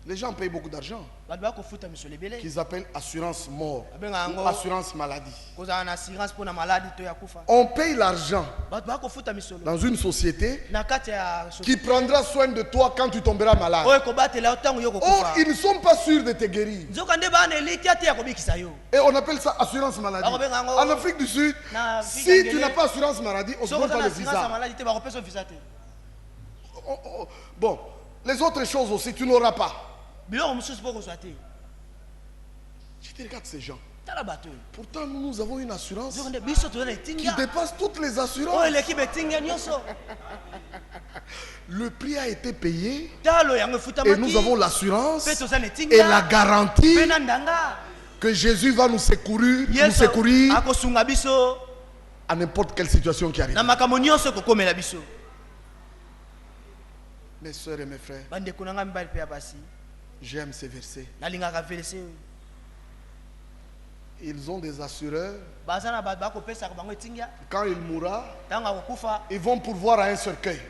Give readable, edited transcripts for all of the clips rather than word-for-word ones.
Les gens payent beaucoup d'argent. Qu'ils appellent assurance mort ou assurance maladie. On paye l'argent dans une société qui prendra soin de toi quand tu tomberas malade. Or, ils ne sont pas sûrs de te guérir. Et on appelle ça assurance maladie. En Afrique du Sud, si tu n'as pas assurance maladie, on ne te donne pas le visa. Bon, les autres choses aussi, tu n'auras pas. Je te regarde ces gens. Pourtant, nous avons une assurance qui dépasse toutes les assurances. Le prix a été payé et nous avons l'assurance et la garantie que Jésus va nous secourir à n'importe quelle situation qui arrive. Mes soeurs et mes frères, j'aime ces versets. Ils ont des assureurs. Quand il mourra, ils vont pourvoir à un cercueil. Ils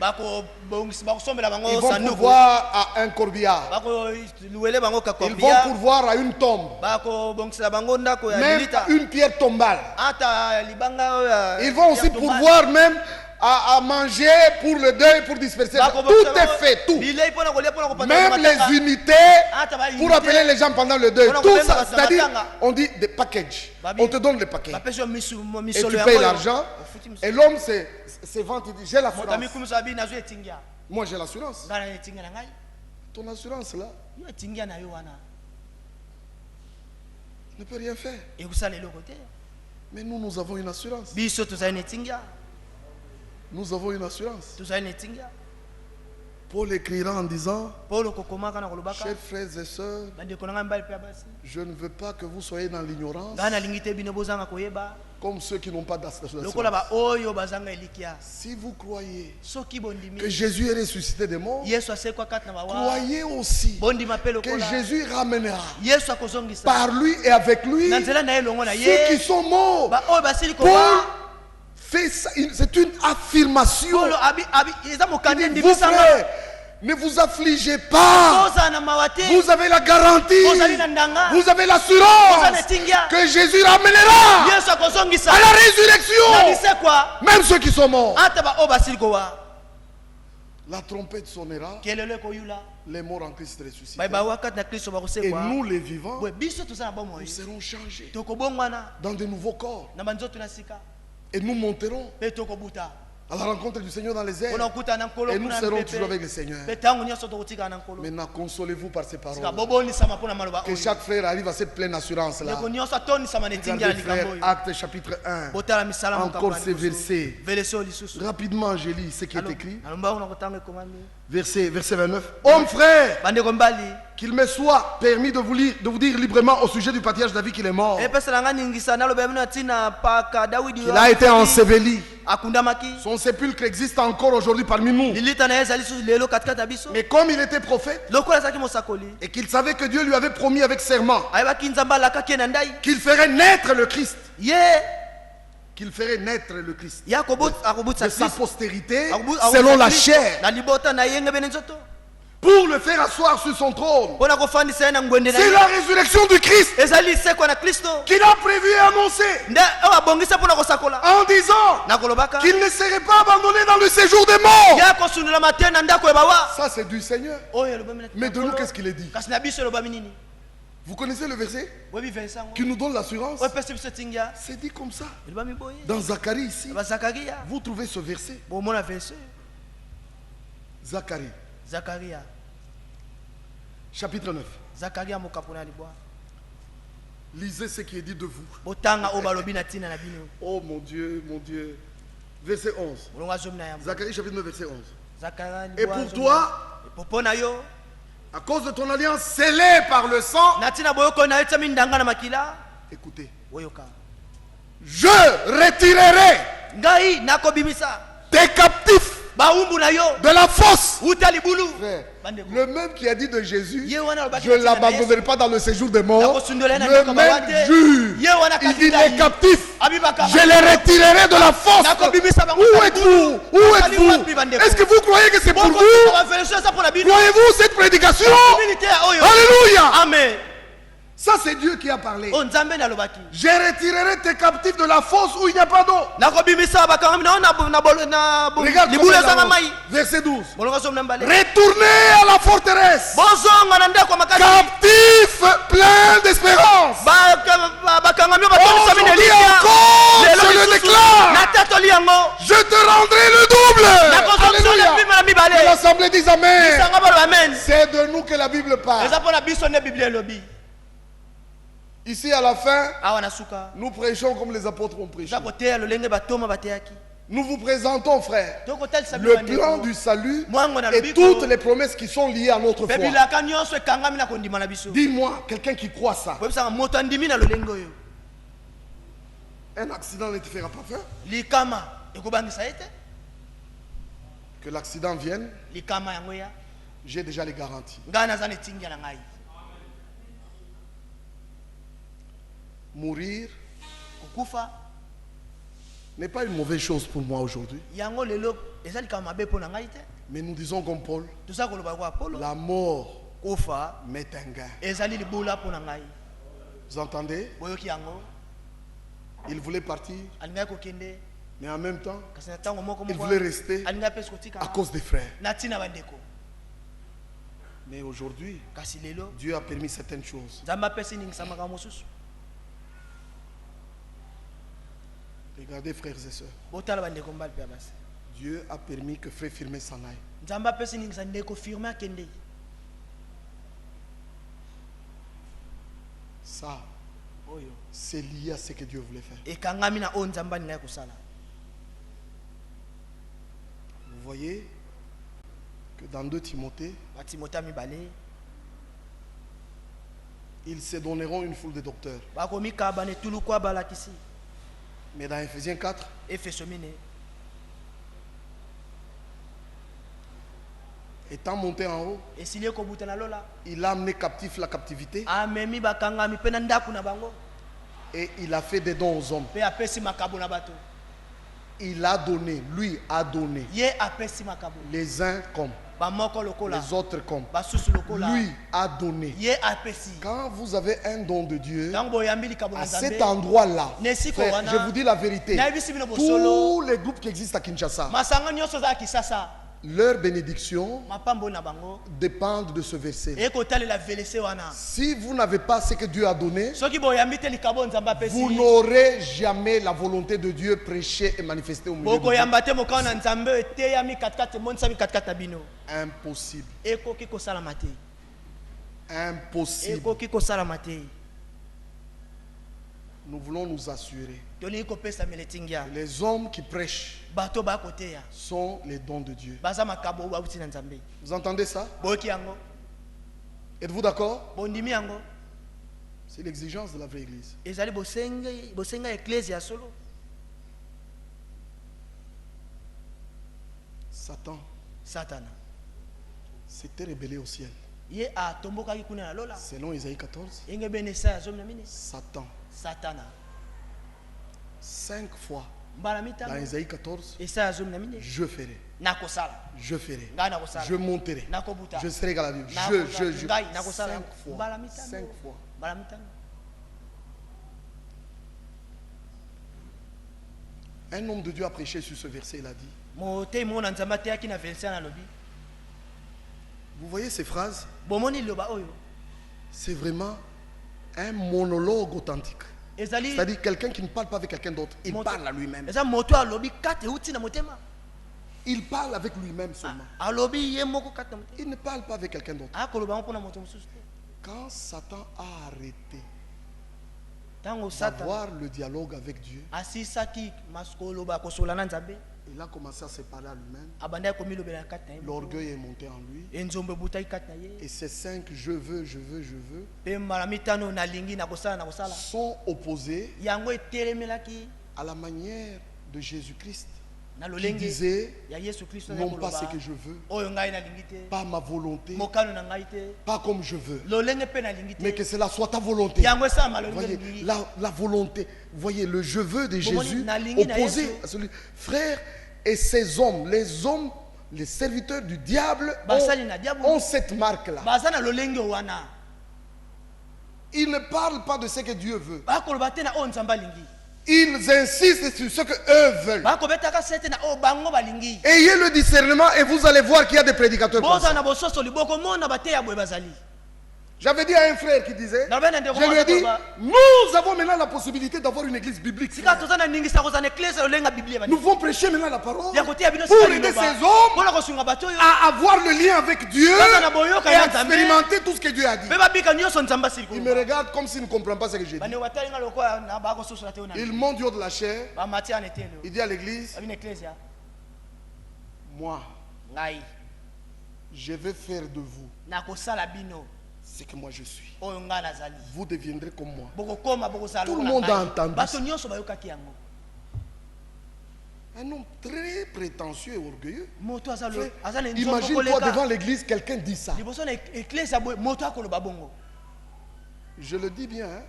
vont pourvoir à un corbillard. Ils vont pourvoir à une tombe. Même à une pierre tombale. Ils vont aussi pourvoir même à manger pour le deuil, pour disperser. Tout est fait, tout. Même les unités pour appeler les gens pendant le deuil. Tout ça, c'est-à-dire, on dit des packages. On te donne les paquets. Et tu payes l'argent. Et l'homme se vante, il dit, j'ai l'assurance. Moi, j'ai l'assurance. Ton assurance, là, ne peut rien faire. Mais nous avons une assurance. Nous avons une assurance. Paul écrira en disant, chers frères et sœurs, je ne veux pas que vous soyez dans l'ignorance comme ceux qui n'ont pas d'assurance. Si vous croyez que Jésus est ressuscité des morts, croyez aussi que Jésus ramènera par lui et avec lui ceux qui sont morts. Paul, c'est une affirmation. Vous frères, ne vous affligez pas. Vous avez la garantie. Vous avez l'assurance que Jésus ramènera à la résurrection même ceux qui sont morts. La trompette sonnera. Les morts en Christ ressuscités. Et nous les vivants, nous serons changés dans de nouveaux corps. Et nous monterons à la rencontre du Seigneur dans les airs. Et nous serons toujours avec le Seigneur. Maintenant, consolez-vous par ces paroles. Que chaque frère arrive à cette pleine assurance-là. Regardez, frère, Actes chapitre 1. Encore ces versets. Rapidement, je lis ce qui est écrit. Verset 29. Hommes frères, qu'il me soit permis de vous dire librement au sujet du patriarche David qu'il est mort. Il a été enseveli. Son sépulcre existe encore aujourd'hui parmi nous. Mais comme il était prophète et qu'il savait que Dieu lui avait promis avec serment qu'il ferait naître le Christ, qu'il ferait naître le Christ de sa postérité selon la chair, pour le faire asseoir sur son trône. C'est la résurrection du Christ qu'il a prévu et annoncé en disant qu'il ne serait pas abandonné dans le séjour des morts. Ça c'est du Seigneur. Mais de nous, qu'est-ce qu'il est dit? Vous connaissez le verset qui nous donne l'assurance? C'est dit comme ça. Dans Zacharie ici, vous trouvez ce verset. Zacharie. Chapitre 9. Lisez ce qui est dit de vous. Oh mon Dieu, mon Dieu. Verset 11. Zacharie chapitre 9, verset 11. Et pour toi, à cause de ton alliance scellée par le sang, écoutez, je retirerai tes captifs de la fosse. Frère, le même qui a dit de Jésus, je ne l'abandonnerai pas dans le séjour des morts, le même jure, il dit les captifs, je les retirerai de la fosse. Où êtes-vous? Où êtes-vous? Est-ce que vous croyez que c'est pour vous? Croyez-vous cette prédication? Alléluia. Amen. Ça c'est Dieu qui a parlé. Je retirerai tes captifs de la fosse où il n'y a pas d'eau. Regarde verset 12. Retournez à la forteresse, captifs pleins d'espérance. Aujourd'hui encore, je le déclare, je te rendrai le double. Alléluia. Que l'assemblée dise Amen. C'est de nous que la Bible parle. Ici à la fin, nous prêchons comme les apôtres ont prêché. Nous vous présentons, frère, le plan du salut et toutes les promesses qui sont liées à notre foi. Dis-moi, quelqu'un qui croit ça. Un accident ne te fera pas peur. Que l'accident vienne, j'ai déjà les garanties. Mourir n'est pas une mauvaise chose pour moi aujourd'hui. Mais nous disons comme Paul, la mort m'est un gain. Vous entendez? Il voulait partir, mais en même temps, il voulait rester à cause des frères. Mais aujourd'hui, Dieu a permis certaines choses. Regardez, frères et sœurs. Dieu a permis que frère Firmin s'en aille. Ça, c'est lié à ce que Dieu voulait faire. Vous voyez que dans 2 Timothée, ils se donneront une foule de docteurs. Mais dans Ephésiens 4, étant monté en haut, il a amené captif la captivité et il a fait des dons aux hommes. Il a donné, lui a donné, les uns comme, les autres comme. Lui a donné. Quand vous avez un don de Dieu, à cet endroit-là, je vous dis la vérité, tous les groupes qui existent à Kinshasa, leur bénédiction dépend de ce verset. Si vous n'avez pas ce que Dieu a donné, vous n'aurez jamais la volonté de Dieu prêchée et manifestée au milieu de vous. Impossible. Impossible. Nous voulons nous assurer que les hommes qui prêchent sont les dons de Dieu. Vous entendez ça? Êtes-vous d'accord? C'est l'exigence de la vraie église. Satan s'était rebellé au ciel. Selon Isaïe 14, Satan 5 fois dans Isaïe 14, je ferai, je monterai, je serai égal à Dieu. 5 fois. Un homme de Dieu a prêché sur ce verset, il a dit, vous voyez ces phrases, c'est vraiment un monologue authentique. C'est-à-dire quelqu'un qui ne parle pas avec quelqu'un d'autre, il parle à lui-même. Il parle avec lui-même seulement. Il ne parle pas avec quelqu'un d'autre. Quand Satan a arrêté d'avoir le dialogue avec Dieu, il a commencé à se parler à lui-même. L'orgueil est monté en lui. Et ces 5 je veux sont opposés à la manière de Jésus-Christ qui disait non pas ce que je veux, pas ma volonté, pas comme je veux, mais que cela soit ta volonté. Voyez, la volonté, voyez le je veux de Jésus opposé à celui. Frère, et ces hommes, les serviteurs du diable ont cette marque-là. Ils ne parlent pas de ce que Dieu veut. Ils insistent sur ce qu'eux veulent. Ayez le discernement et vous allez voir qu'il y a des prédicateurs comme ça. J'avais dit à un frère qui disait, je lui ai dit, nous avons maintenant la possibilité d'avoir une église biblique. Nous devons prêcher maintenant la parole pour aider ces hommes à avoir le lien avec Dieu et à expérimenter tout ce que Dieu a dit. Il me regarde comme s'il ne comprend pas ce que j'ai dit. Il monte du haut de la chair. Il dit à l'église, moi, je vais faire de vous ce que moi je suis. Vous deviendrez comme moi. Tout le monde a entendu ça. Un homme très prétentieux et orgueilleux. Imagine-toi devant l'église, quelqu'un dit ça. Je le dis bien, hein?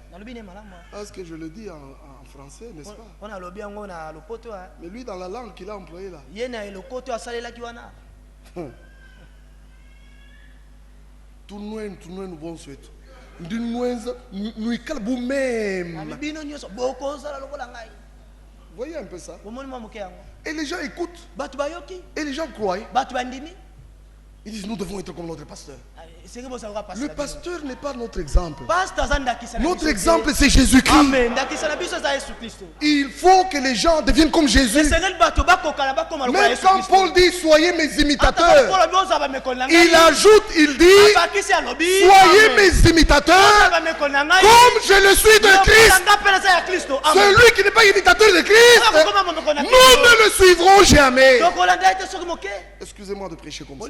Parce que je le dis en français, n'est-ce pas? Mais lui, dans la langue qu'il a employée là. Tout nous bon souhait. Voyez un peu ça. Et les gens écoutent. Et les gens croient. Ils disent nous devons être comme notre pasteur. Le pasteur n'est pas notre exemple. Notre exemple c'est Jésus-Christ. Il faut que les gens deviennent comme Jésus. Même quand Paul dit soyez mes imitateurs, il ajoute, il dit soyez mes imitateurs comme je le suis de Christ. Celui qui n'est pas imitateur de Christ, nous ne le suivrons jamais. Excusez-moi de prêcher comme ça.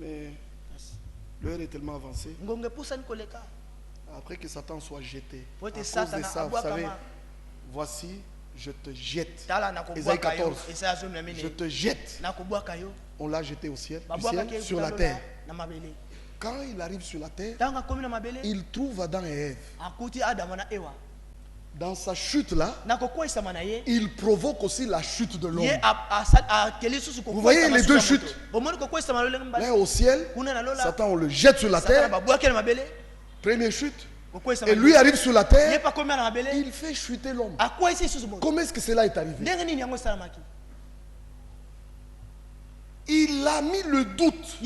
Mais l'heure est tellement avancée. Après que Satan soit jeté, à cause de ça, vous savez, voici, je te jette. Ésaïe 14, je te jette. On l'a jeté au ciel, du ciel sur la terre. Quand il arrive sur la terre, il trouve Adam et Ève. Dans sa chute là, il provoque aussi la chute de l'homme. Vous voyez les deux chutes. L'un au ciel, Satan on le jette sur la terre. Première chute. Et lui arrive sur la terre. Il fait chuter l'homme. Comment est-ce que cela est arrivé? Il a mis le doute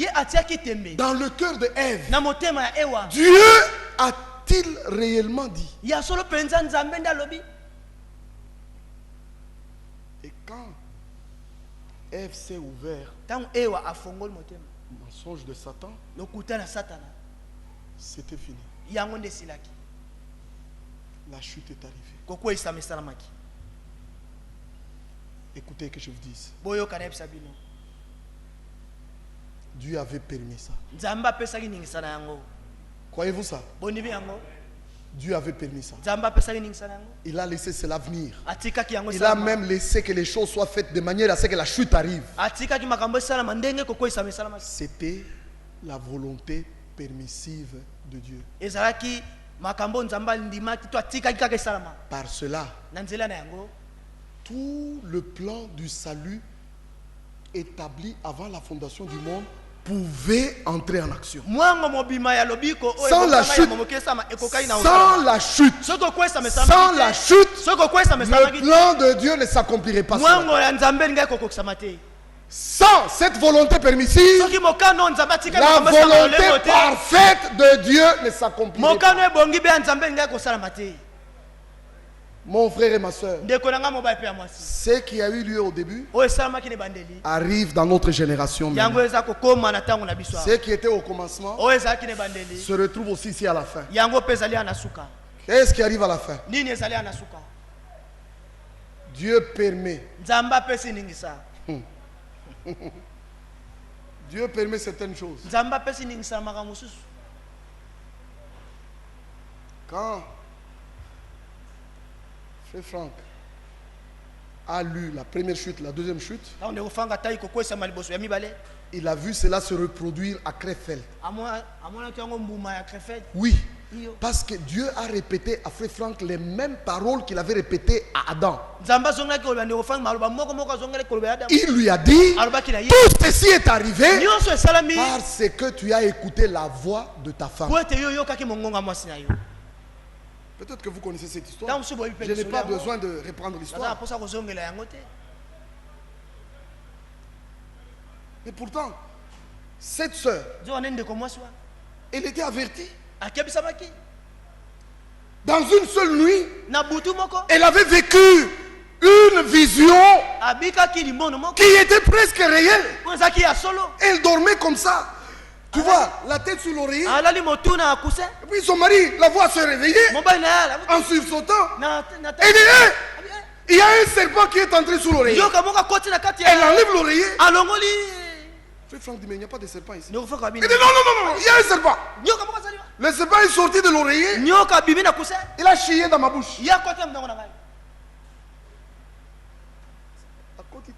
dans le cœur de Ève. Dieu a-t-il réellement dit? Et quand Ève s'est ouverte au mensonge de Satan, c'était fini. La chute est arrivée. Écoutez que je vous dise. Dieu avait permis ça. Croyez-vous ça? Dieu avait permis ça. Il a laissé cela venir. Il a même laissé que les choses soient faites de manière à ce que la chute arrive. C'était la volonté permissive de Dieu. Par cela, tout le plan du salut établi avant la fondation du monde pouvait entrer en action. Sans la chute, le plan de Dieu ne s'accomplirait pas. Sans cette volonté permissive, la volonté parfaite de Dieu ne s'accomplirait pas. Mon frère et ma soeur, ce qui a eu lieu au début arrive dans notre génération. Ce qui était au commencement se retrouve aussi ici à la fin. Qu'est-ce qui arrive à la fin? Dieu permet. Dieu permet certaines choses. Quand Frère Franck a lu la première chute, la deuxième chute, il a vu cela se reproduire à Krefeld. Oui, parce que Dieu a répété à Frère Franck les mêmes paroles qu'il avait répétées à Adam. Il lui a dit, tout ceci est arrivé parce que tu as écouté la voix de ta femme. Peut-être que vous connaissez cette histoire. Je n'ai pas besoin de reprendre l'histoire. Mais pourtant, cette sœur, elle était avertie. Dans une seule nuit, elle avait vécu une vision qui était presque réelle. Elle dormait comme ça. Tu vois, la tête sur l'oreiller. Et puis son mari la voit se réveiller en sursautant. Elle dit, il y a un serpent qui est entré sous l'oreiller. Elle enlève l'oreiller. Frère Franck dit, mais il n'y a pas de serpent ici. Il dit, non, il y a un serpent. Le serpent est sorti de l'oreiller. Il a chié dans ma bouche. À côté.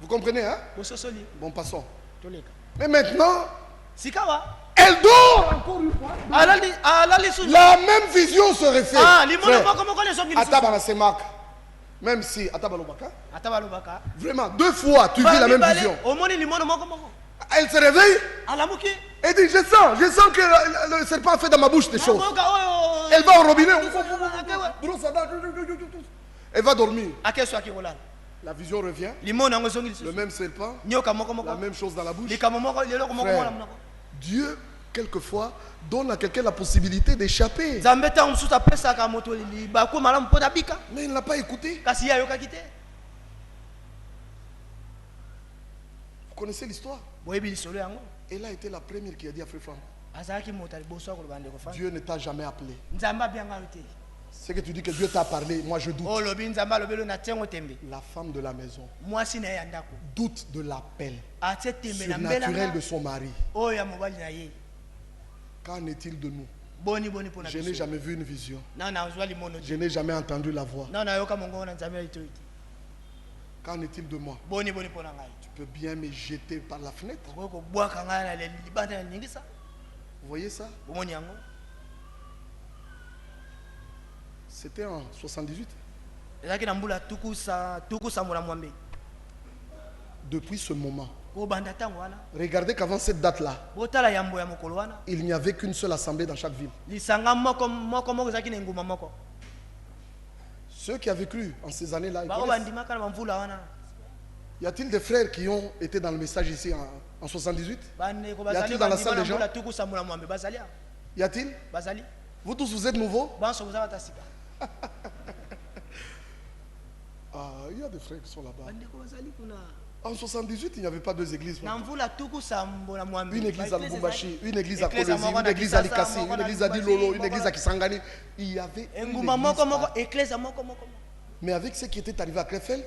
Vous comprenez, hein? Bon, passons. Mais maintenant, elle dort encore une fois. La même vision se refait. Même si, vraiment, 2 fois, tu vis la même vision. Elle se réveille. Elle dit, je sens que le serpent a fait dans ma bouche des choses. Elle va au robinet. Elle va dormir. La vision revient. Le même serpent. La même chose dans la bouche. Frère, Dieu, quelquefois, donne à quelqu'un la possibilité d'échapper. Mais il ne l'a pas écouté. Vous connaissez l'histoire? Elle a été la première qui a dit à Frère Franck, Dieu ne t'a jamais appelé. C'est que tu dis que Dieu t'a parlé, moi je doute. La femme de la maison doute de l'appel surnaturel de son mari. Qu'en est-il de nous? Je n'ai jamais vu une vision. Je n'ai jamais entendu la voix. Qu'en est-il de moi? Tu peux bien me jeter par la fenêtre. Vous voyez ça? C'était en 78. Depuis ce moment, regardez qu'avant cette date-là, il n'y avait qu'une seule assemblée dans chaque ville. Ceux qui avaient cru en ces années-là, y a-t-il des frères qui ont été dans le message ici en 78? Y a-t-il dans la salle des gens? Y a-t-il? Vous tous, vous êtes nouveaux? Il y a des frères qui sont là-bas. En 78, il n'y avait pas 2 églises. Une église à Lubumbashi, une église à Kolwezi, une église à Likasi, une église à Dilolo, une église à Kisangani. Il y avait une église. Mais avec ce qui était arrivé à Krefeld,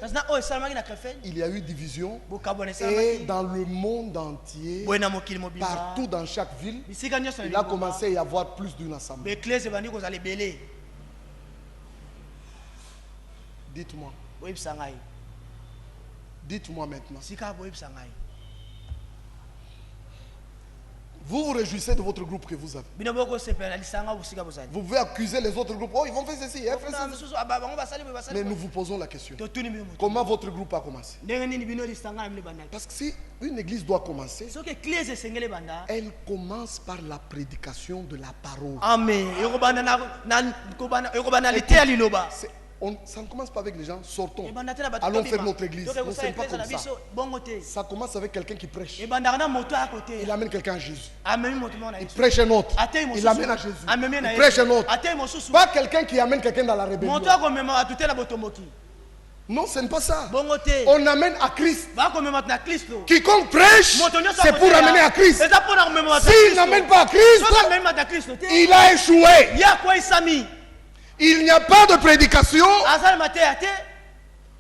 il y a eu division. Et dans le monde entier, partout dans chaque ville, il a commencé à y avoir plus d'une assemblée. Dites-moi. Dites-moi maintenant. Vous vous réjouissez de votre groupe que vous avez. Vous pouvez accuser les autres groupes. Oh, ils vont faire ceci. Mais nous vous posons la question. Comment votre groupe a commencé? Parce que si une église doit commencer, elle commence par la prédication de la parole. Amen. Ça ne commence pas avec les gens, sortons, allons faire notre église. Non, ce n'est pas comme ça. Ça commence avec quelqu'un qui prêche. Il amène quelqu'un à Jésus. Il prêche un autre. Il amène à Jésus. Il prêche un autre. Pas quelqu'un qui amène quelqu'un dans la rébellion. Non, ce n'est pas ça. On amène à Christ. Quiconque prêche, c'est pour amener à Christ. S'il n'amène pas à Christ, il a échoué. Il n'y a pas de prédication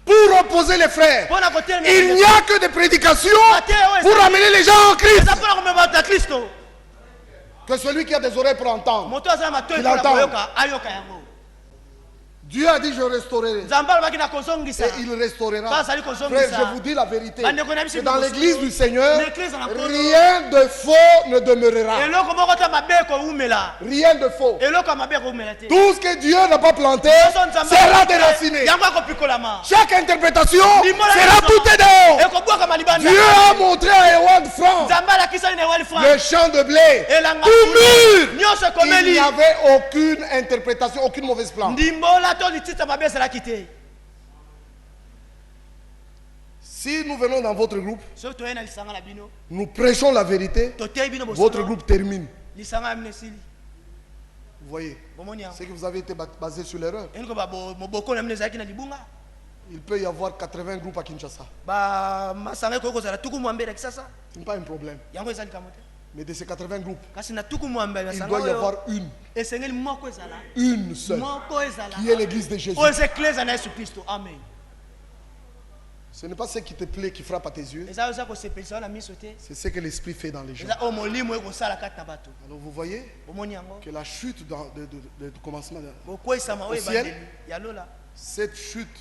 pour opposer les frères. Il n'y a que des prédications pour amener les gens en Christ. Que celui qui a des oreilles pour entendre, qu'il entende. Dieu a dit je restaurerai. Et il restaurera. Frère, je vous dis la vérité. Que dans l'église du Seigneur, rien de faux ne demeurera. Rien de faux. Tout ce que Dieu n'a pas planté sera déraciné. Chaque interprétation sera boutée dehors. Dieu a montré à Ewan Franc le champ de blé tout mûr. Il n'y avait aucune interprétation, aucune mauvaise plante. Si nous venons dans votre groupe, nous prêchons la vérité, votre groupe termine. Vous voyez, c'est que vous avez été basé sur l'erreur. Il peut y avoir 80 groupes à Kinshasa. Ce n'est pas un problème. Mais de ces 80 groupes, il doit y avoir une seule, qui est l'église de Jésus. Amen. Ce n'est pas ce qui te plaît qui frappe à tes yeux. C'est ce que l'Esprit fait dans les gens. Alors vous voyez que la chute de commencement au ciel, cette chute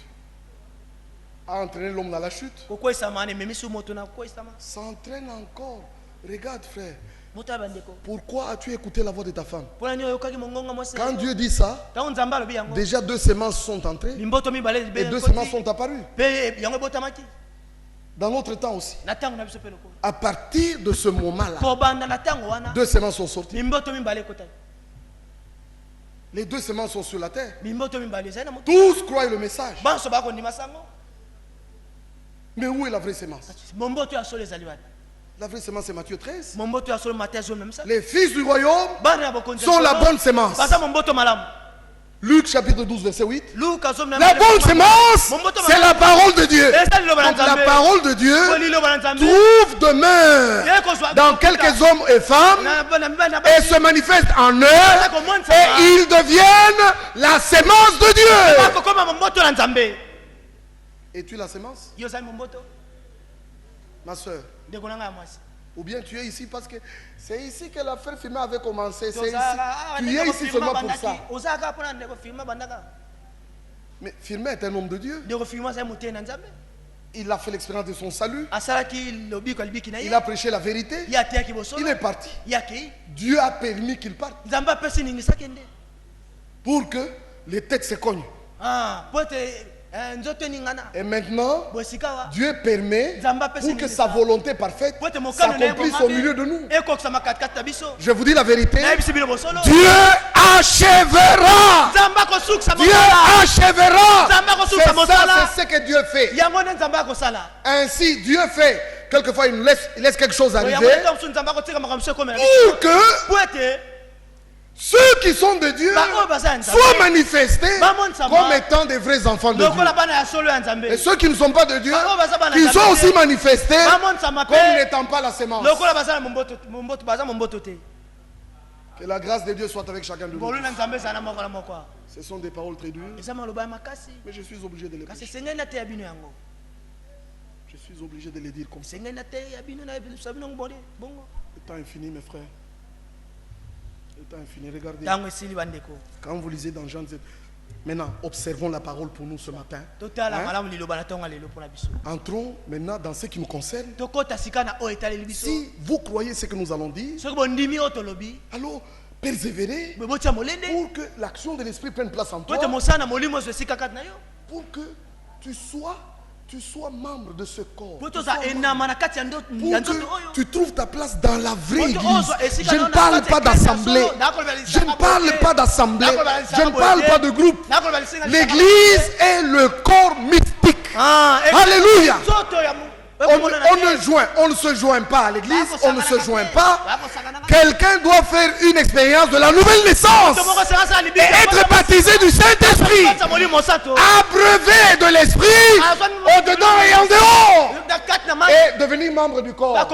a entraîné l'homme dans la chute. Ça entraîne encore. Regarde frère. Pourquoi as-tu écouté la voix de ta femme? Quand Dieu dit ça, déjà 2 semences sont entrées et 2 semences sont apparues. Dans notre temps aussi. À partir de ce moment-là, 2 semences sont sorties. Les 2 semences sont sur la terre. Tous croient le message. Mais où est la vraie semence? La vraie semence c'est Matthieu 13. Les fils du royaume sont la bonne semence. Luc chapitre 12 verset 8. La bonne semence c'est la parole de Dieu. Donc la parole de Dieu trouve demeure dans quelques hommes et femmes et se manifeste en eux et ils deviennent la semence de Dieu. Es-tu la semence? Ma soeur. Ou bien tu es ici parce que c'est ici que l'affaire filmée avait commencé. C'est ici. Tu es ici seulement pour ça. Mais Firmé est un homme de Dieu. Il a fait l'expérience de son salut. Il a prêché la vérité. Il est parti. Dieu a permis qu'il parte. Pour que les têtes se cognent. Et maintenant, Dieu permet pour que sa volonté parfaite s'accomplisse au milieu de nous. Je vous dis la vérité. Dieu achèvera. Dieu achèvera. C'est ce que Dieu fait. Ainsi, Dieu fait. Quelquefois, il laisse quelque chose arriver. Pour que ceux qui sont de Dieu soient manifestés comme étant des vrais enfants de Dieu. Et ceux qui ne sont pas de Dieu, qui sont aussi manifestés comme n'étant pas la semence. Que la grâce de Dieu soit avec chacun de nous. Ce sont des paroles très dures, mais je suis obligé de les prêcher. Je suis obligé de les dire comme ça. Le temps est fini, mes frères. Le temps est fini. Regardez. Quand vous lisez dans Jean 17, maintenant, observons la parole pour nous ce matin. Entrons maintenant dans ce qui nous concerne. Si vous croyez ce que nous allons dire, alors persévérez pour que l'action de l'Esprit prenne place en toi. Pour que tu sois membre de ce corps. Pour que tu trouves ta place dans la vraie église. Je ne parle pas d'assemblée. Je ne parle pas d'assemblée. Je ne parle pas de groupe. L'église est le corps mystique. Alléluia. On ne se joint pas à l'église, on ne se joint pas. Quelqu'un doit faire une expérience de la nouvelle naissance et être baptisé du Saint-Esprit, abreuvé de l'Esprit au-dedans et en dehors, et devenir membre du corps,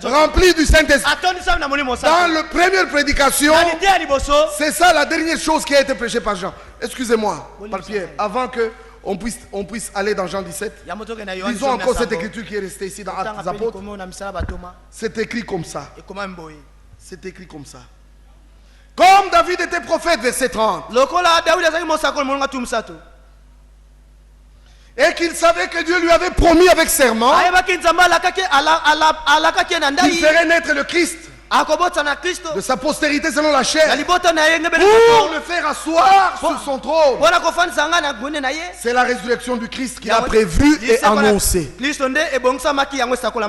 rempli du Saint-Esprit. Dans la première prédication, c'est ça la dernière chose qui a été prêchée par Jean. Excusez-moi, par Pierre, avant que on puisse aller dans Jean 17. Lisons encore cette écriture qui est restée ici dans Actes des Apôtres. C'est écrit comme ça. C'est écrit comme ça. Comme David était prophète, verset 30. Et qu'il savait que Dieu lui avait promis avec serment qu'il ferait naître le Christ de sa postérité selon la chair pour le faire asseoir sur son trône. C'est la résurrection du Christ qu'il a prévue et annoncée.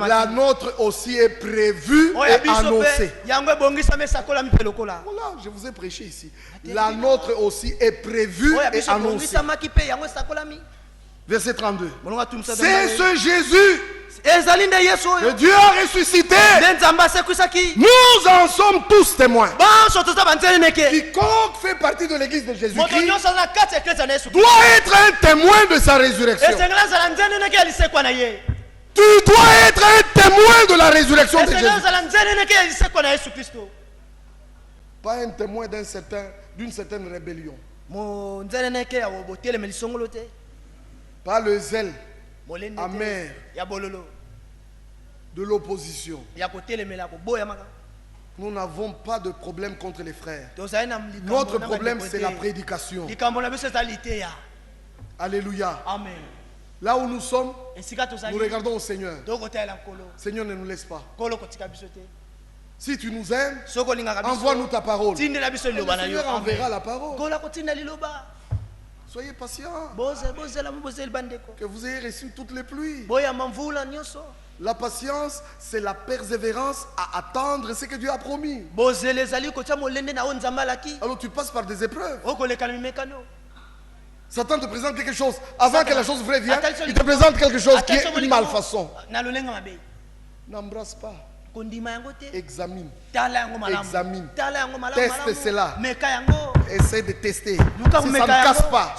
La nôtre aussi est prévue et annoncée. Voilà, je vous ai prêché ici. La nôtre aussi est prévue et annoncée. Verset 32. C'est ce Jésus que Dieu a ressuscité. Nous en sommes tous témoins. Quiconque fait partie de l'église de Jésus-Christ doit être un témoin de sa résurrection. Tu dois être un témoin de la résurrection de Jésus. Pas un témoin d'une certaine rébellion. Pas le zèle amer de l'opposition. Nous n'avons pas de problème contre les frères. Notre problème, c'est la prédication. Alléluia. Amen. Là où nous sommes, nous regardons au Seigneur. Seigneur, ne nous laisse pas. Si tu nous aimes, envoie-nous ta parole. Et le Seigneur enverra la parole. Soyez patients. Que vous ayez reçu toutes les pluies. La patience, c'est la persévérance à attendre ce que Dieu a promis. Alors tu passes par des épreuves. Satan te présente quelque chose. Avant que la chose vraie vienne, il te présente quelque chose qui est une malfaçon. N'embrasse pas. Examine. Examine. Teste cela. Essaie de tester. Si ça ne casse pas,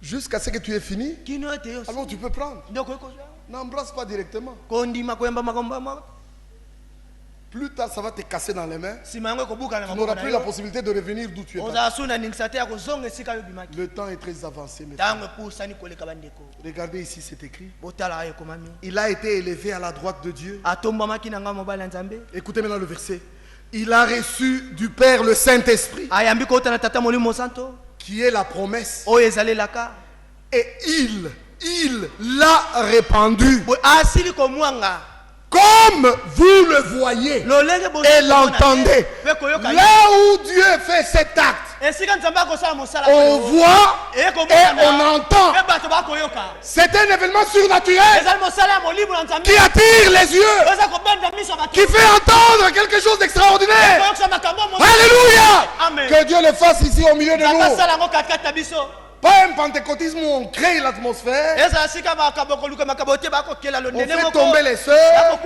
jusqu'à ce que tu aies fini, alors tu peux prendre. N'embrasse pas directement. Plus tard, ça va te casser dans les mains. Tu n'auras plus la possibilité de revenir d'où tu es parti. Le temps est très avancé maintenant. Regardez ici, c'est écrit. Il a été élevé à la droite de Dieu. Écoutez maintenant le verset. Il a reçu du Père le Saint-Esprit, qui est la promesse. Et il l'a répandu. Comme vous le voyez et l'entendez. Là où Dieu fait cet acte, on voit et on entend. C'est un événement surnaturel qui attire les yeux, qui fait entendre quelque chose d'extraordinaire. Alléluia. Que Dieu le fasse ici au milieu de nous. Pas un pentecôtisme où on crée l'atmosphère. On fait tomber les sœurs.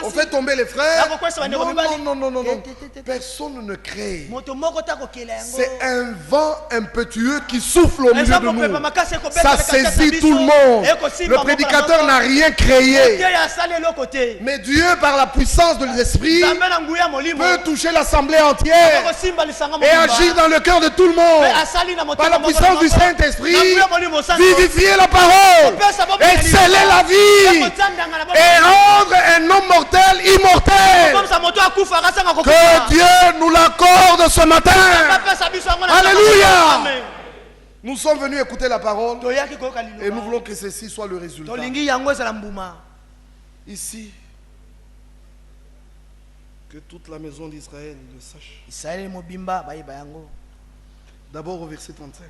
On fait tomber les frères. Non. Personne ne crée. C'est un vent impétueux qui souffle au milieu de nous. Ça saisit tout le monde. Le prédicateur n'a rien créé. Mais Dieu, par la puissance de l'esprit, peut toucher l'assemblée entière et agir dans le cœur de tout le monde. Par la puissance du Saint-Esprit, vivifier la parole, exceller la vie et rendre un homme mortel immortel. Que Dieu nous l'accorde ce matin. Alléluia. Nous sommes venus écouter la parole et nous voulons que ceci soit le résultat. Ici, que toute la maison d'Israël le sache. D'abord au verset 35.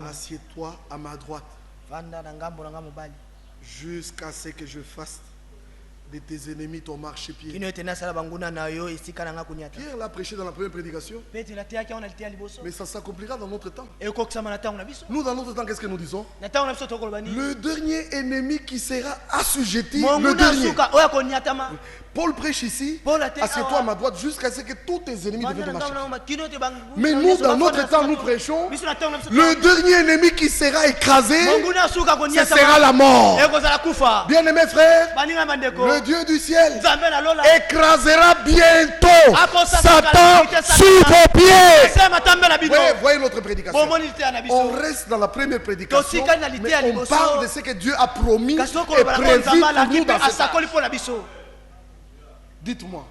Assieds-toi à ma droite jusqu'à ce que je fasse de tes ennemis ton marchepied. Pierre l'a prêché dans la première prédication. Mais ça s'accomplira dans notre temps. Nous, dans notre temps, qu'est-ce que nous disons? Le dernier ennemi qui sera assujetti, le dernier. Paul prêche ici, assieds-toi à ma droite jusqu'à ce que tous tes ennemis deviennent de marchepied. Mais nous, dans notre temps, nous prêchons, le dernier ennemi qui sera écrasé, ce sera la mort. Bien-aimés frères, le Dieu du ciel écrasera bientôt Satan sous vos pieds. Voyez notre prédication. On reste dans la première prédication, mais on parle de ce que Dieu a promis et prévu pour nous dans ce temps. Dites-moi,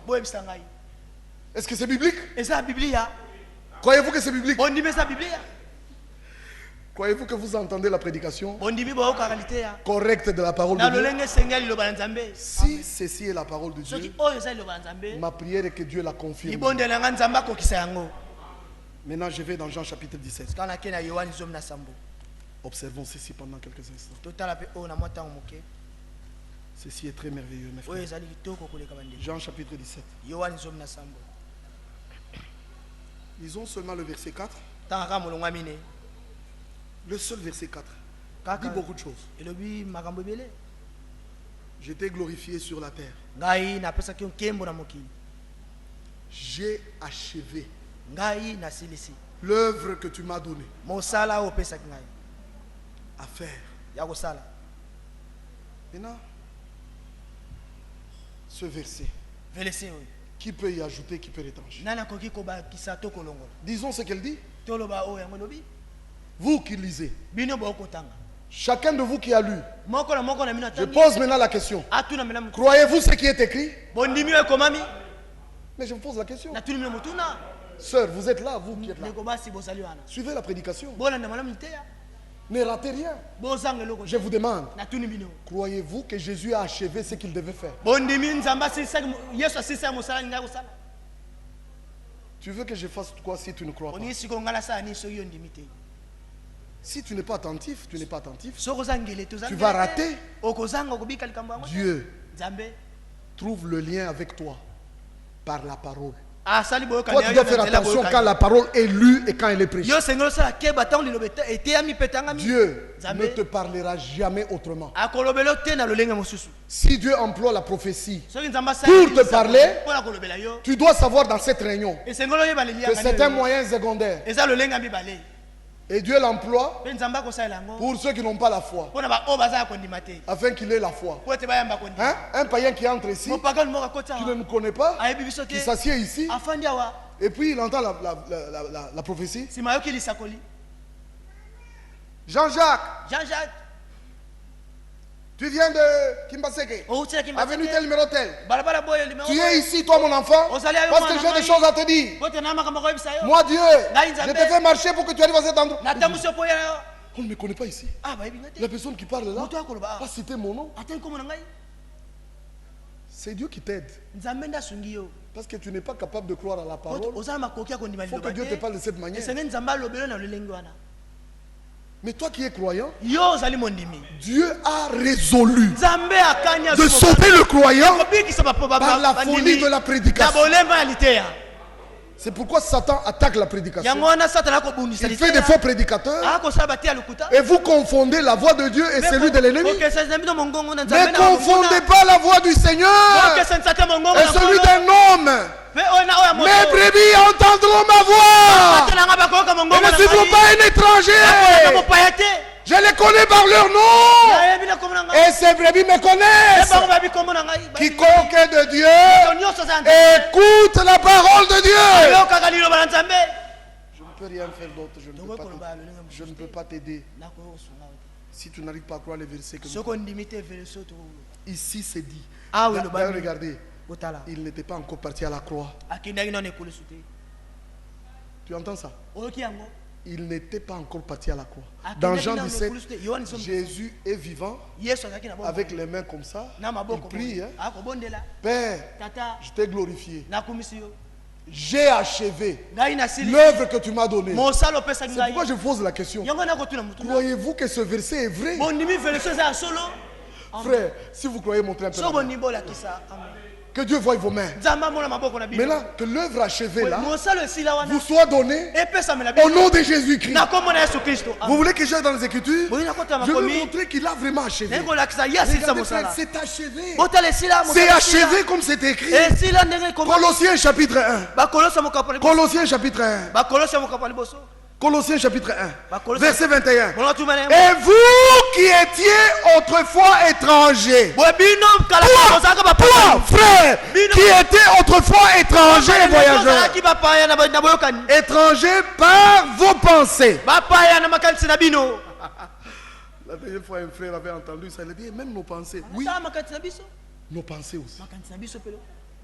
Est-ce que c'est biblique? Et ça Bible. Croyez-vous que c'est biblique? On dit mais ça Bible. Croyez-vous que vous entendez la prédication correcte de la parole de Dieu? Si ceci est la parole de Dieu, ma prière est que Dieu la confirme. Maintenant, je vais dans Jean chapitre 17. Observons ceci pendant quelques instants. Ceci est très merveilleux, mes frères. Jean chapitre 17. Lisons seulement le verset 4. Le seul verset 4 dit beaucoup de choses. J'étais glorifié sur la terre. J'ai achevé l'œuvre que tu m'as donnée à faire. Maintenant, ce verset, qui peut y ajouter, qui peut l'étranger? Disons ce qu'elle dit. Vous qui lisez, chacun de vous qui a lu, je pose maintenant la question. Croyez-vous ce qui est écrit? Mais je vous pose la question. Sœur, vous êtes là, vous qui êtes là. Suivez la prédication. Ne ratez rien. Je vous demande, croyez-vous que Jésus a achevé ce qu'il devait faire? Tu veux que je fasse quoi si tu ne crois pas? Si tu n'es pas attentif, tu n'es pas attentif. Tu vas rater. Dieu trouve le lien avec toi par la parole. Toi, tu dois faire attention quand la parole est lue et quand elle est prêchée. Dieu ne te parlera jamais autrement. Si Dieu emploie la prophétie pour te parler, tu dois savoir dans cette réunion que c'est un moyen secondaire. Et Dieu l'emploie pour ceux qui n'ont pas la foi, afin qu'il ait la foi. Hein? Un païen qui entre ici, qui ne nous connaît pas, qui s'assied ici, et puis il entend la prophétie. Jean-Jacques, tu viens de Kimbaseke, avenue tel numéro tel. Tu es ici, toi mon enfant, parce que j'ai des choses à te dire. Moi Dieu, je te fais marcher pour que tu arrives à cet endroit. On ne me connaît pas ici. La personne qui parle là a cité mon nom. C'est Dieu qui t'aide. Parce que tu n'es pas capable de croire à la parole. Il faut que Dieu te parle de cette manière. Mais toi qui es croyant, Dieu a résolu de sauver le croyant par la folie de la prédication. C'est pourquoi Satan attaque la prédication. Il fait des faux prédicateurs et vous confondez la voix de Dieu et celui de l'ennemi. Ne confondez pas la voix du Seigneur et celui d'un homme. Mes brebis entendront ma voix. Et ne suivront pas un étranger. Je les connais par leur nom. Et ces brebis me connaissent. Quiconque est de Dieu écoute la parole de Dieu. Je ne peux rien faire d'autre. Je ne peux pas t'aider. Si tu n'arrives pas à croire les versets que nous... Ici c'est dit. Regardez. Il n'était pas encore parti à la croix. Tu entends ça? Il n'était pas encore parti à la croix. Dans Jean 17, Jésus est vivant avec les mains comme ça. Il prie. Père, je t'ai glorifié. J'ai achevé l'œuvre que tu m'as donnée. C'est pourquoi je pose la question. Croyez-vous que ce verset est vrai? Frère, si vous croyez, montrez un peu. Que Dieu voie vos mains. Maintenant, que l'œuvre achevée là vous soit donnée au nom de Jésus-Christ. Vous voulez que j'aille dans les Écritures? Je veux montrer qu'il a vraiment achevé. C'est achevé. C'est achevé comme c'est écrit. Colossiens chapitre 1. Colossiens chapitre 1. Colossiens chapitre 1, verset 21. Et vous qui étiez autrefois étrangers. Toi, frère, qui étiez autrefois étrangers et voyageurs. Étrangers par vos pensées. La dernière fois, un frère avait entendu ça. Il a dit, même nos pensées. Oui. Nos pensées aussi.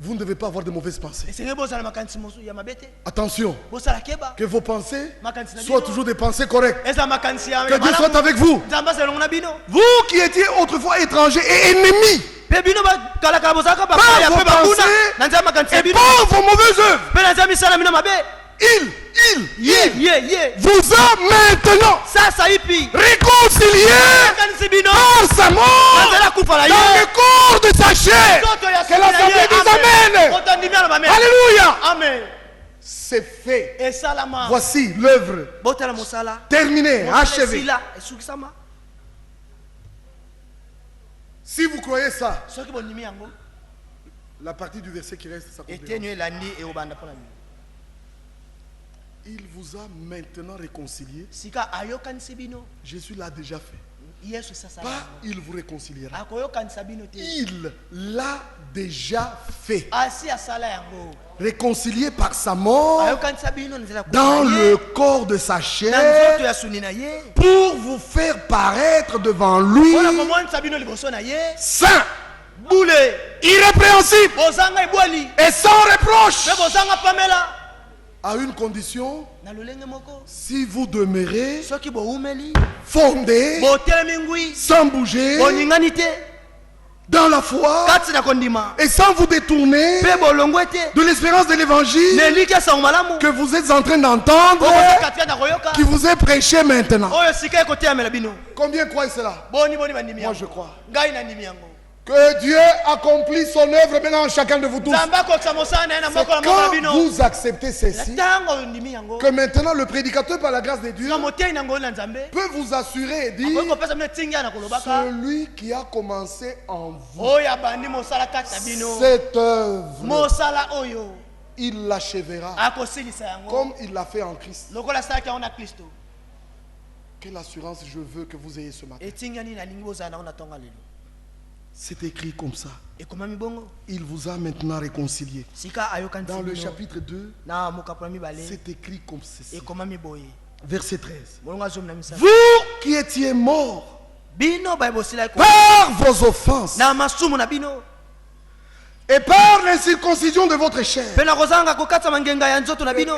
Vous ne devez pas avoir de mauvaises pensées. Attention, que vos pensées soient toujours des pensées correctes. Que Dieu soit avec vous. Vous qui étiez autrefois étrangers et ennemis, pas vos pensées et pas vos mauvaises œuvres. Il vous a maintenant réconcilié par sa mort dans le corps de sa chair. Que l'assemblée dise Amen. Alléluia. Amen. C'est fait. Voici l'œuvre terminée, achevée. Si vous croyez ça, la partie du verset qui reste, ça comprend. Il vous a maintenant réconcilié. Jésus l'a déjà fait. Pas il vous réconciliera. Il l'a déjà fait. Réconcilié par sa mort dans le corps de sa chair pour vous faire paraître devant lui saint, irrépréhensible et sans reproche. À une condition, si vous demeurez fondé, sans bouger, dans la foi, et sans vous détourner de l'espérance de l'évangile que vous êtes en train d'entendre, qui vous est prêché maintenant. Combien croient cela? Moi je crois. Que Dieu accomplit son œuvre maintenant en chacun de vous tous. C'est quand vous acceptez ceci que maintenant le prédicateur par la grâce de Dieu peut vous assurer et dire: celui qui a commencé en vous cette œuvre, il l'achèvera comme il l'a fait en Christ. Quelle assurance je veux que vous ayez ce matin. C'est écrit comme ça. Il vous a maintenant réconcilié. Dans le chapitre 2, c'est écrit comme ceci. Verset 13. Vous qui étiez morts par vos offenses et par l'incirconcision de votre chair.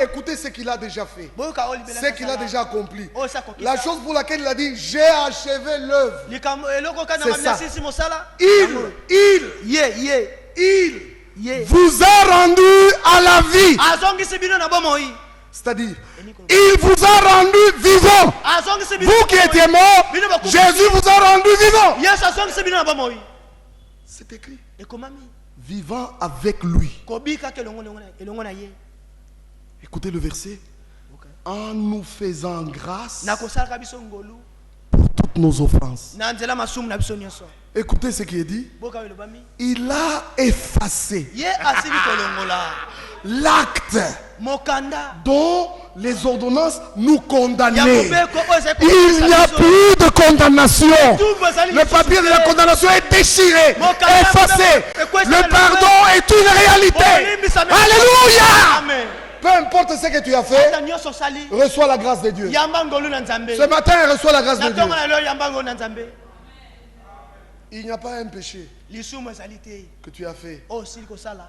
Écoutez ce qu'il a déjà fait, ce qu'il a déjà accompli, la chose pour laquelle il a dit: j'ai achevé l'œuvre. C'est ça. Il vous a rendu à la vie. C'est-à-dire, il vous a rendu vivant. Vous qui étiez mort, Jésus vous a rendu vivant. C'est écrit. Vivant avec lui. Écoutez le verset. En nous faisant grâce pour toutes nos offenses. Écoutez ce qui est dit. Il a effacé l'acte dont les ordonnances nous condamnaient. Il n'y a plus de condamnation. Le papier de la condamnation est déchiré, effacé. Le pardon est une réalité. Alléluia. Peu importe ce que tu as fait, reçois la grâce de Dieu. Ce matin, reçois la grâce de Dieu. Il n'y a pas un péché que tu as fait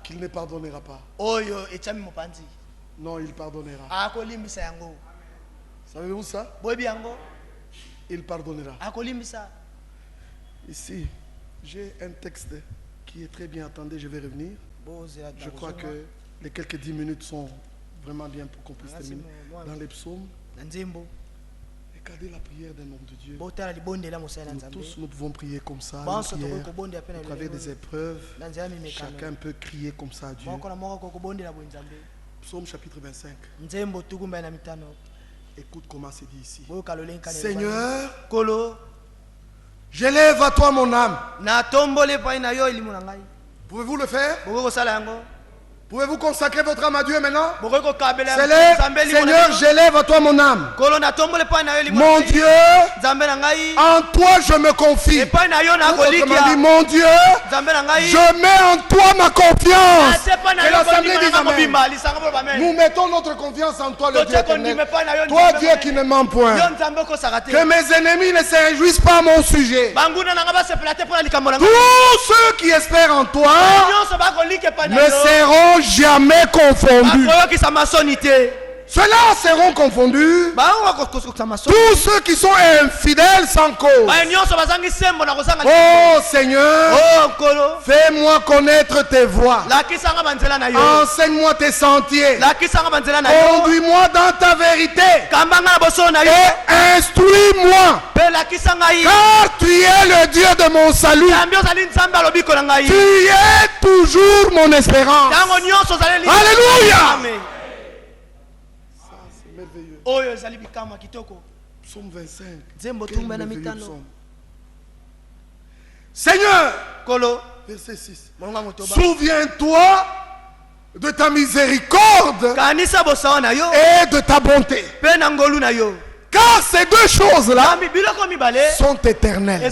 qu'il ne pardonnera pas. Non, il pardonnera. Savez-vous ça? Il pardonnera. Ici, j'ai un texte qui est très bien. Attendez, je vais revenir. Je crois que les quelques 10 minutes sont vraiment bien pour qu'on puisse terminer. Dans les psaumes, regardez la prière d'un homme de Dieu. Nous tous, nous pouvons prier comme ça. Au travers des épreuves, chacun peut crier comme ça à Dieu. Psaume chapitre 25. Écoute comment c'est dit ici. Seigneur, j'élève à toi mon âme. Pouvez-vous le faire? Pouvez-vous consacrer votre âme à Dieu maintenant? Seigneur, j'élève à toi mon âme. Mon Dieu, en toi je me confie. Mon Dieu, je mets en toi ma confiance. Et l'assemblée dit amen. Nous mettons notre confiance en toi, le Dieu éternel. Toi, Dieu qui ne ment point. Que mes ennemis ne se réjouissent pas à mon sujet. Tous ceux qui espèrent en toi ne seront jamais confondus. Ceux-là seront confondus. Tous ceux qui sont infidèles sans cause. Oh Seigneur, fais-moi connaître tes voies. Enseigne-moi tes sentiers. Conduis-moi dans ta vérité. Et instruis-moi. Car tu es le Dieu de mon salut. Tu es toujours mon espérance. Alléluia. Psaume 25. Seigneur, verset 6. Souviens-toi de ta miséricorde et de ta bonté. Car ces deux choses-là sont éternelles.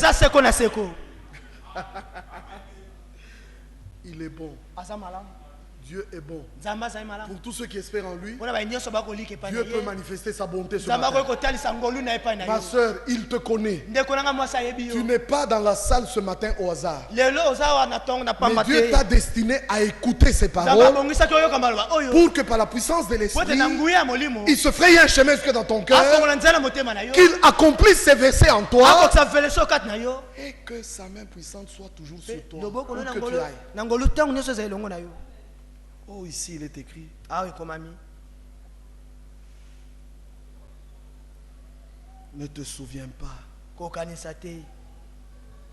Il est bon. Dieu est bon. Pour tous ceux qui espèrent en lui, Dieu peut manifester sa bonté sur la terre. Ma soeur, il te connaît. Tu n'es pas dans la salle ce matin au hasard. Mais Dieu t'a destiné à écouter ses paroles pour que par la puissance de l'esprit, il se fraye un chemin jusque dans ton cœur, qu'il accomplisse ses versets en toi et que sa main puissante soit toujours sur toi où que tu ailles. Oh, ici il est écrit. Ne te souviens pas.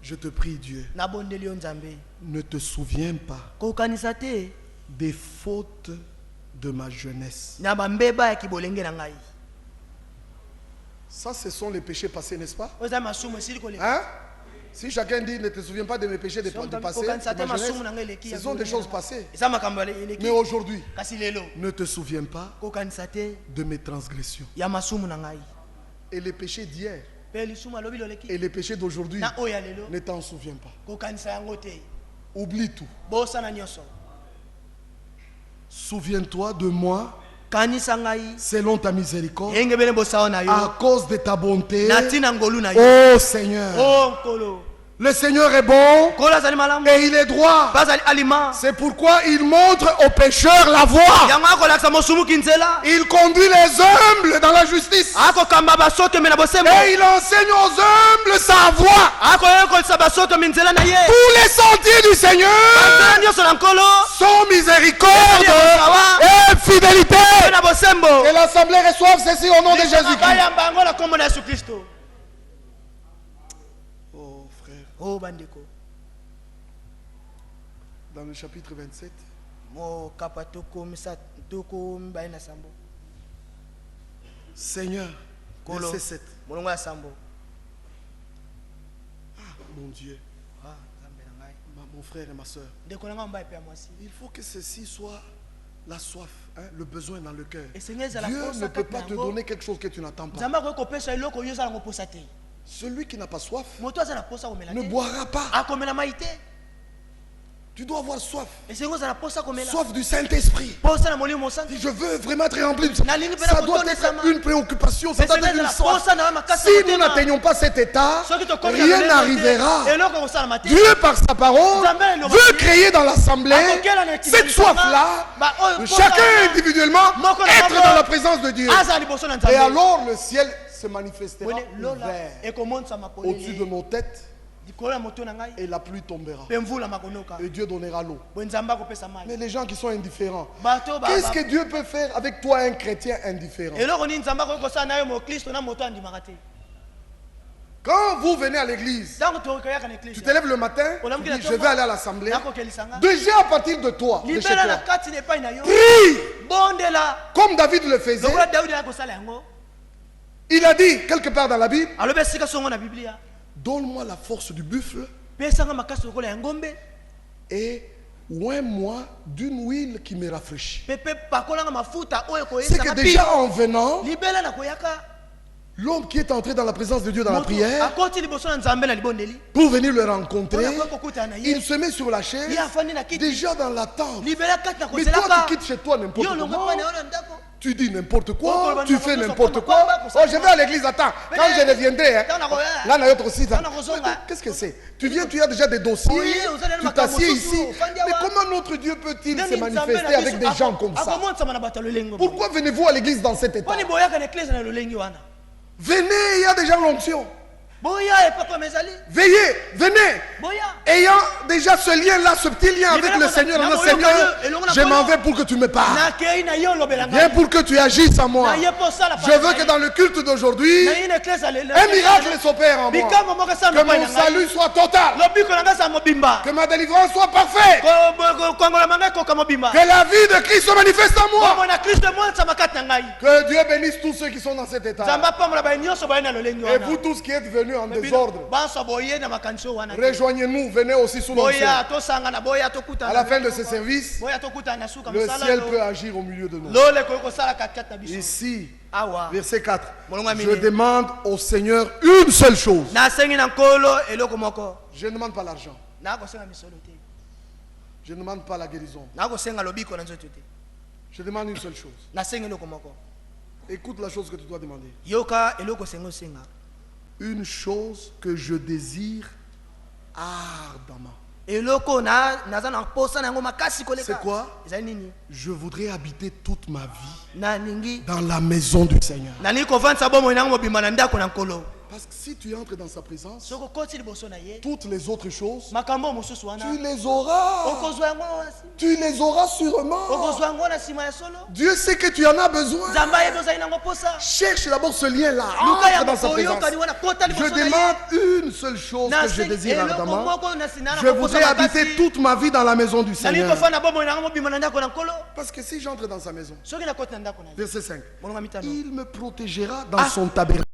Je te prie Dieu. Ne te souviens pas des fautes de ma jeunesse. Ça, ce sont les péchés passés, n'est-ce pas? Hein? Si chacun dit ne te souviens pas de mes péchés de passé, de ma jeunesse, ce sont des choses passées. Mais aujourd'hui, ne te souviens pas de mes transgressions. Et les péchés d'hier et les péchés d'aujourd'hui, ne t'en souviens pas. Oublie tout. Souviens-toi de moi selon ta miséricorde, à cause de ta bonté. Oh Seigneur, le Seigneur est bon et il est droit. C'est pourquoi il montre aux pécheurs la voie. Il conduit les humbles dans la justice. Et il enseigne aux humbles sa voie. Tous les sentiers du Seigneur sont miséricorde et fidélité. Et l'assemblée reçoive ceci au nom de Jésus-Christ. Oh frère. Dans le chapitre 27. Seigneur, verset 7. Mon Dieu. Mon frère et ma soeur. Il faut que ceci soit la soif, hein, le besoin dans le cœur. Dieu ne peut pas te donner quelque chose que tu n'attends pas. Celui qui n'a pas soif ne boira pas. Tu dois avoir soif. Soif du Saint-Esprit. Je veux vraiment être rempli. Ça doit être une préoccupation. Ça doit être une soif. Si nous n'atteignons pas cet état, rien n'arrivera. Dieu, par sa parole, veut créer dans l'assemblée cette soif-là. Chacun individuellement être dans la présence de Dieu. Et alors le ciel se manifestera ouvert au-dessus de nos têtes. Et la pluie tombera. Et Dieu donnera l'eau. Mais les gens qui sont indifférents, qu'est-ce que Dieu peut faire avec toi, un chrétien indifférent? Quand vous venez à l'église, tu te lèves le matin, tu dis, je vais aller à l'assemblée. Déjà à partir de toi, de chez toi, prie comme David le faisait. Il a dit quelque part dans la Bible, donne-moi la force du buffle et ou un mois d'une huile qui me rafraîchit. C'est que déjà en venant, l'homme qui est entré dans la présence de Dieu dans la prière, pour venir le rencontrer, il se met sur la chaise, déjà dans l'attente. Mais toi, tu quittes chez toi n'importe comment. Tu dis n'importe quoi, tu fais n'importe quoi. Oh, je vais à l'église, attends. Quand je reviendrai, là, il y a autre aussi. Qu'est-ce que c'est? Tu viens, tu as déjà des dossiers, tu t'assieds ici. Mais comment notre Dieu peut-il se manifester avec des gens comme ça? Pourquoi venez-vous à l'église dans cet état? Venez, il y a déjà l'onction. Veillez, venez. Ayant déjà ce lien-là, ce petit lien avec le Seigneur, je m'en vais pour que tu me parles. Viens pour que tu agisses en moi. Je veux que dans le culte d'aujourd'hui, un miracle s'opère en moi. Que mon salut soit total. Que ma délivrance soit parfaite. Que la vie de Christ se manifeste en moi. Que Dieu bénisse tous ceux qui sont dans cet état. Et vous tous qui êtes venus en désordre, rejoignez-nous, venez aussi sous l'onction. À la fin de ce service, le ciel peut agir au milieu de nous. Ici, verset 4, je demande au Seigneur une seule chose. Je ne demande pas l'argent. Je ne demande pas la guérison. Je demande une seule chose. Écoute la chose que tu dois demander. Une chose que je désire ardemment. C'est quoi? Je voudrais habiter toute ma vie dans la maison du Seigneur. Parce que si tu entres dans sa présence, toutes les autres choses, tu les auras. Tu les auras sûrement. Dieu sait que tu en as besoin. Cherche d'abord ce lien-là. Entre dans sa présence. Je demande une seule chose que je désire ardemment. Je voudrais habiter toute ma vie dans la maison du Seigneur. Parce que si j'entre dans sa maison, verset 5, il me protégera dans son tabernacle.